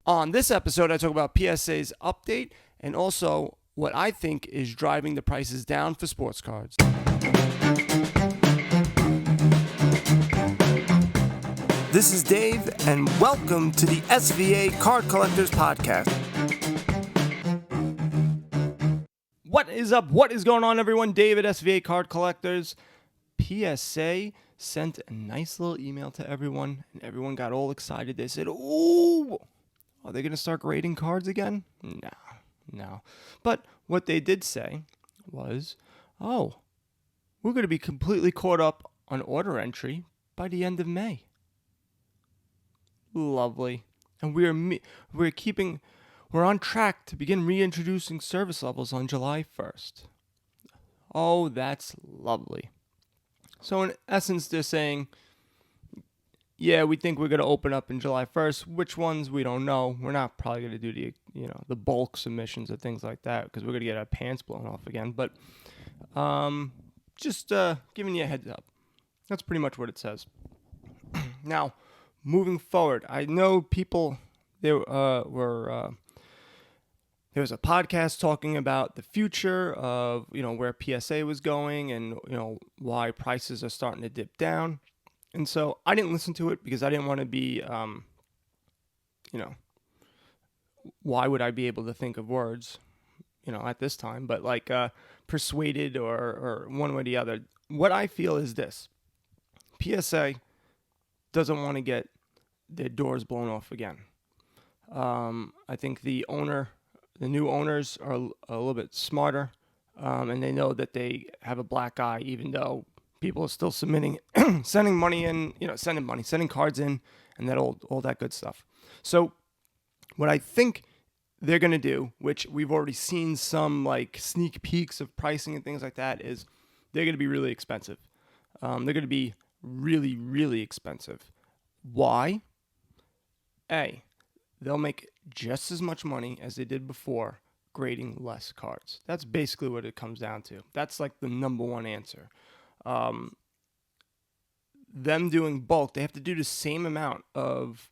On this episode, I talk about PSA's update and also what I think is driving the prices down for sports cards. This is Dave, and welcome to the SVA Card Collectors Podcast. What is up? What is going on, everyone? Dave at SVA Card Collectors. PSA sent a nice little email to everyone, and everyone got all excited. They said, "Ooh, are they going to start grading cards again?" No. But what they did say was, we're going to be completely caught up on order entry by the end of May. Lovely. And we're on track to begin reintroducing service levels on July 1st. Oh, that's lovely. So in essence, they're saying, yeah, we think we're going to open up in July 1st. Which ones, we don't know. We're not probably going to do the bulk submissions or things like that because we're going to get our pants blown off again. But just giving you a heads up. That's pretty much what it says. Now, moving forward, I know people, there was a podcast talking about the future of, where PSA was going and, why prices are starting to dip down. And so I didn't listen to it because I didn't want to be, why would I be able to think of words, at this time, but persuaded or one way or the other. What I feel is this: PSA doesn't want to get their doors blown off again. I think the new owners are a little bit smarter, and they know that they have a black eye, even though people are still sending money in, sending cards in, and that all that good stuff. So what I think they're going to do, which we've already seen some sneak peeks of pricing and things like that, is they're going to be really expensive. They're going to be really, really expensive. Why? They'll make just as much money as they did before grading less cards. That's basically what it comes down to. That's the number one answer. Them doing bulk, they have to do the same amount of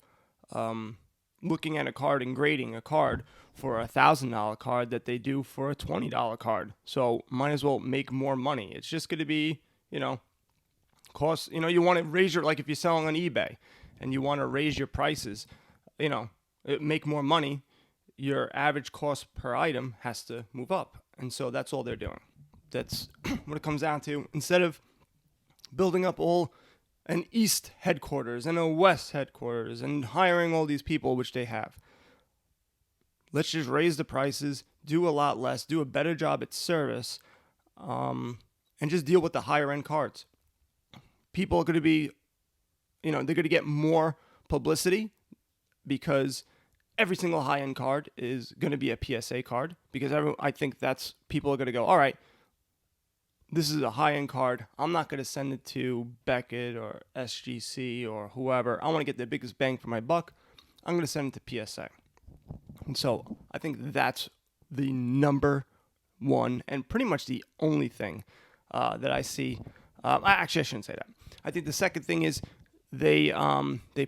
looking at a card and grading a card for a $1,000 card that they do for a $20 card. So might as well make more money. It's just going to be, cost. You want to raise your, if you're selling on eBay and you want to raise your prices, make more money, your average cost per item has to move up. And so that's all they're doing. That's what it comes down to. Instead of building up an East headquarters and a West headquarters and hiring all these people, which they have, let's just raise the prices, do a lot less, do a better job at service, and just deal with the higher end cards. People are going to be, they're going to get more publicity because every single high-end card is going to be a PSA card, because I think that's, people are going to go, all right, this is a high-end card. I'm not going to send it to Beckett or SGC or whoever. I want to get the biggest bang for my buck. I'm going to send it to PSA. And so I think that's the number one and pretty much the only thing that I see. I shouldn't say that. I think the second thing is they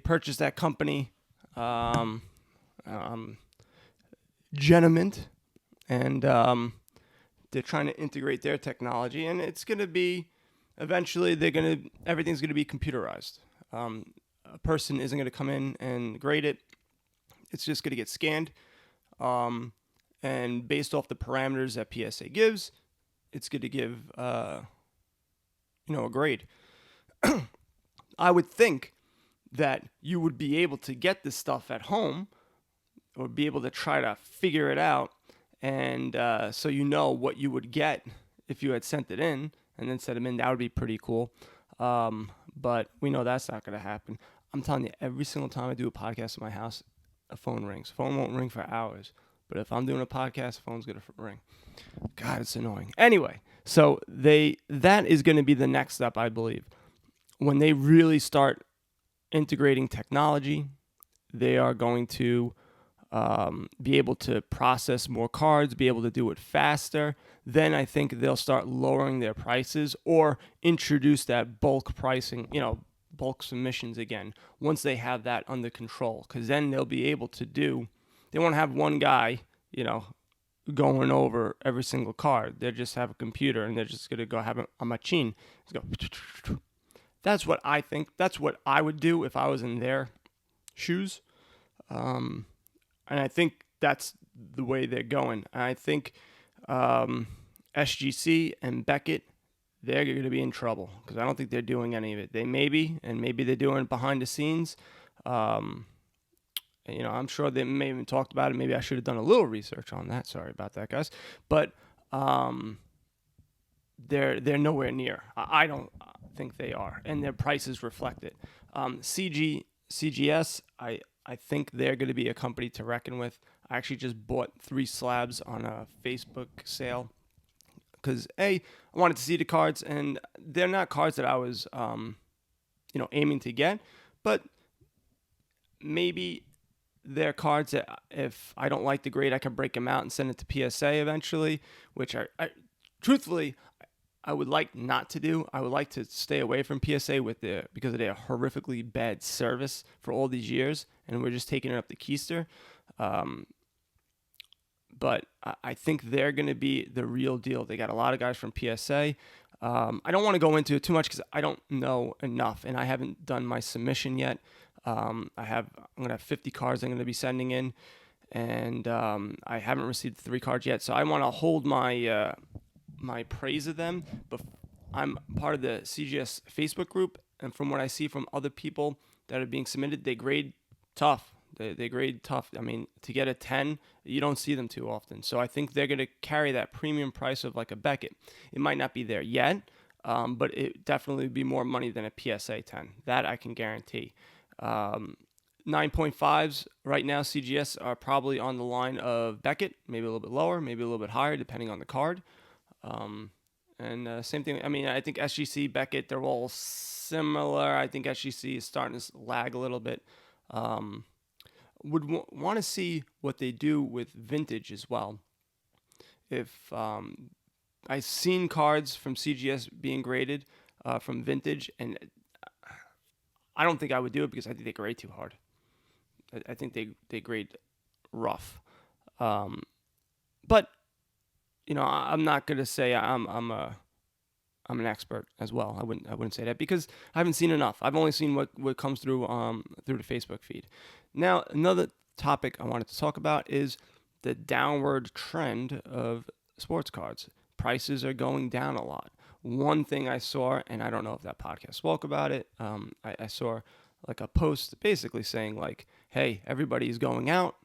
purchased that company, Genament, and they're trying to integrate their technology, and it's going to be, eventually everything's going to be computerized. A person isn't going to come in and grade it. It's just going to get scanned, and based off the parameters that PSA gives, it's going to give a grade. I would think that you would be able to get this stuff at home, or be able to try to figure it out, and so what you would get if you had sent it in and then sent them in. That would be pretty cool, but we know that's not going to happen. I'm telling you, every single time I do a podcast in my house, a phone rings. Phone won't ring for hours, but if I'm doing a podcast, the phone's going to ring. God, it's annoying. Anyway, so that is going to be the next step, I believe. When they really start integrating technology, they are going to be able to process more cards, be able to do it faster. Then I think they'll start lowering their prices or introduce that bulk pricing, bulk submissions again, once they have that under control. Because then they'll be able to do they won't have one guy, going over every single card. They just have a computer and they're just gonna go have a machine. Just go. That's what I think. That's what I would do if I was in their shoes. And I think that's the way they're going. And I think SGC and Beckett, they're going to be in trouble because I don't think they're doing any of it. They may be, and maybe they're doing it behind the scenes. I'm sure they may have even talked about it. Maybe I should have done a little research on that. Sorry about that, guys. But they're nowhere near. I don't think they are, and their prices reflect it. CGS, I think they're going to be a company to reckon with. I actually just bought 3 slabs on a Facebook sale because I wanted to see the cards, and they're not cards that I was aiming to get, but maybe they're cards that if I don't like the grade, I can break them out and send it to PSA eventually, which I truthfully, I would like not to do. I would like to stay away from PSA because of their horrifically bad service for all these years, and we're just taking it up the keister. But I think they're going to be the real deal. They got a lot of guys from PSA. I don't want to go into it too much because I don't know enough, and I haven't done my submission yet. I'm going to have 50 cards I'm going to be sending in, and I haven't received 3 cards yet. So I want to hold my my praise of them, but I'm part of the CGS Facebook group, and from what I see from other people that are being submitted, they grade tough. They grade tough. I mean, to get a 10, you don't see them too often. So I think they're going to carry that premium price of like a Beckett. It might not be there yet, but it definitely would be more money than a PSA 10. That I can guarantee. 9.5s right now, CGS are probably on the line of Beckett, maybe a little bit lower, maybe a little bit higher, depending on the card. Same thing. I mean, I think SGC, Beckett, they're all similar. I think SGC is starting to lag a little bit. Would want to see what they do with vintage as well. If I've seen cards from CGS being graded from vintage, and I don't think I would do it because I think they grade too hard. I think they grade rough. But I'm not gonna say I'm an expert as well. I wouldn't say that because I haven't seen enough. I've only seen what comes through the Facebook feed. Now, another topic I wanted to talk about is the downward trend of sports cards. Prices are going down a lot. One thing I saw, and I don't know if that podcast spoke about it, I saw like a post basically saying like, hey, everybody's going out.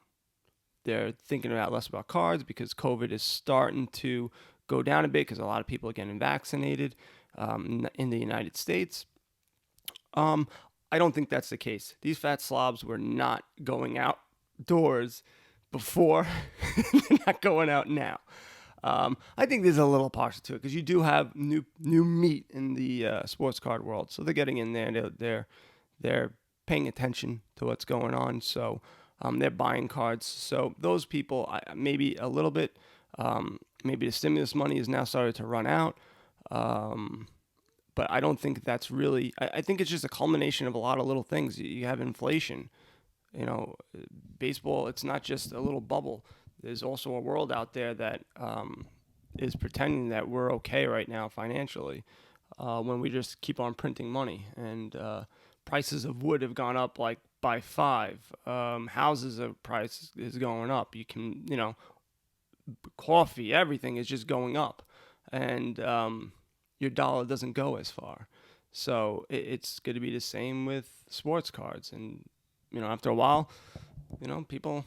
They're thinking less about cards because COVID is starting to go down a bit because a lot of people are getting vaccinated in the United States. I don't think that's the case. These fat slobs were not going outdoors before. They're not going out now. I think there's a little partial to it because you do have new meat in the sports card world, so they're getting in there and they're paying attention to what's going on. So they're buying cards. So those people, maybe a little bit. Maybe the stimulus money is now started to run out. But I don't think that's really. I think it's just a culmination of a lot of little things. You have inflation. Baseball. It's not just a little bubble. There's also a world out there that is pretending that we're okay right now financially when we just keep on printing money. And prices of wood have gone up like by 5. Houses of price is going up. You can, coffee, everything is just going up. And your dollar doesn't go as far. So it's going to be the same with sports cards. And, after a while, people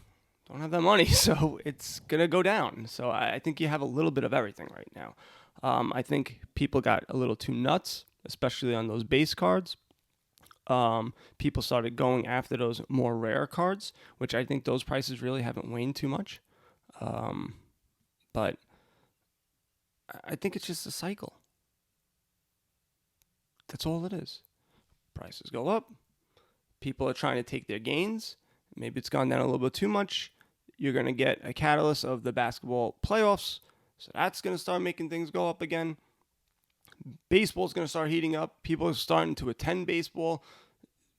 don't have that money, so it's going to go down. So I think you have a little bit of everything right now. I think people got a little too nuts, especially on those base cards. People started going after those more rare cards, which I think those prices really haven't waned too much. But I think it's just a cycle. That's all it is. Prices go up. People are trying to take their gains. Maybe it's gone down a little bit too much. You're going to get a catalyst of the basketball playoffs. So that's going to start making things go up again. Baseball's going to start heating up. People are starting to attend baseball.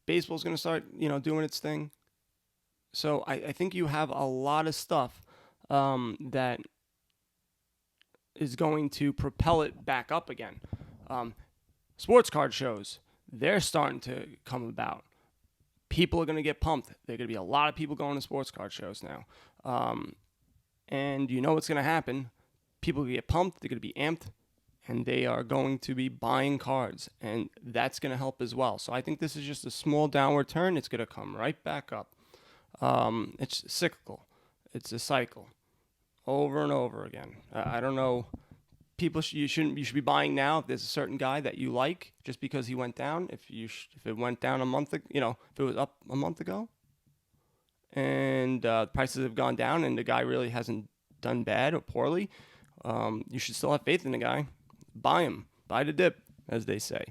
Baseball's going to start, doing its thing. So I think you have a lot of stuff that is going to propel it back up again. Sports card shows, they're starting to come about. People are going to get pumped. There are going to be a lot of people going to sports card shows now. And you know what's going to happen. People get pumped, they're going to be amped, and they are going to be buying cards. And that's going to help as well. So I think this is just a small downward turn. It's going to come right back up. It's cyclical. It's a cycle over and over again. I don't know. You should be buying now if there's a certain guy that you like just because he went down. If it went down a month ago, if it was up a month ago, and prices have gone down, and the guy really hasn't done bad or poorly, you should still have faith in the guy. Buy him, buy the dip, as they say.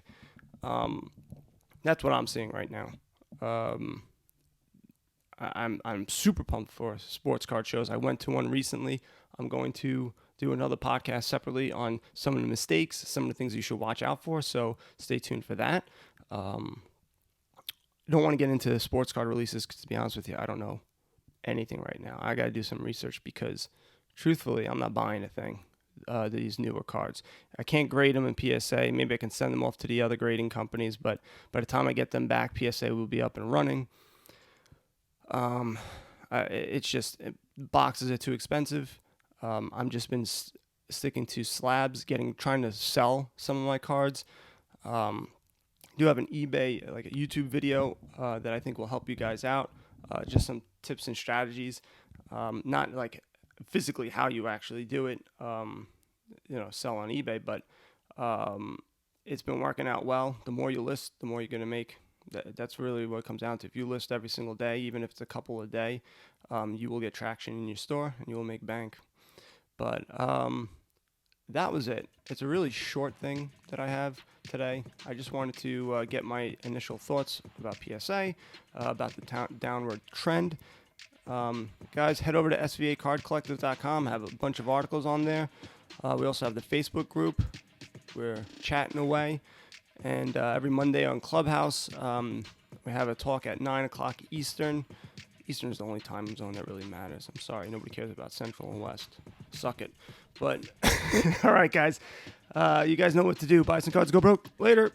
That's what I'm seeing right now. I'm super pumped for sports card shows. I went to one recently. I'm going to do another podcast separately on some of the mistakes, some of the things you should watch out for. So stay tuned for that. I don't want to get into sports card releases because, to be honest with you, I don't know anything right now. I got to do some research because, truthfully, I'm not buying a thing. These newer cards, I can't grade them in PSA. Maybe I can send them off to the other grading companies, but by the time I get them back, PSA will be up and running. It's just boxes are too expensive. I've just been sticking to slabs, trying to sell some of my cards. Do have an eBay, like a YouTube video that I think will help you guys out. Just some tips and strategies, not like physically how you actually do it, sell on eBay, but it's been working out well. The more you list, the more you're going to make. That's really what it comes down to. If you list every single day, even if it's a couple a day, you will get traction in your store and you will make bank. But that was it. It's a really short thing that I have today. I just wanted to get my initial thoughts about PSA, about the downward trend. Guys, head over to svacardcollective.com. I have a bunch of articles on there. We also have the Facebook group. We're chatting away. And every Monday on Clubhouse, we have a talk at 9 o'clock Eastern. Eastern is the only time zone that really matters. I'm sorry, nobody cares about Central and West. Suck it. But, all right, guys. You guys know what to do. Buy some cards, go broke. Later.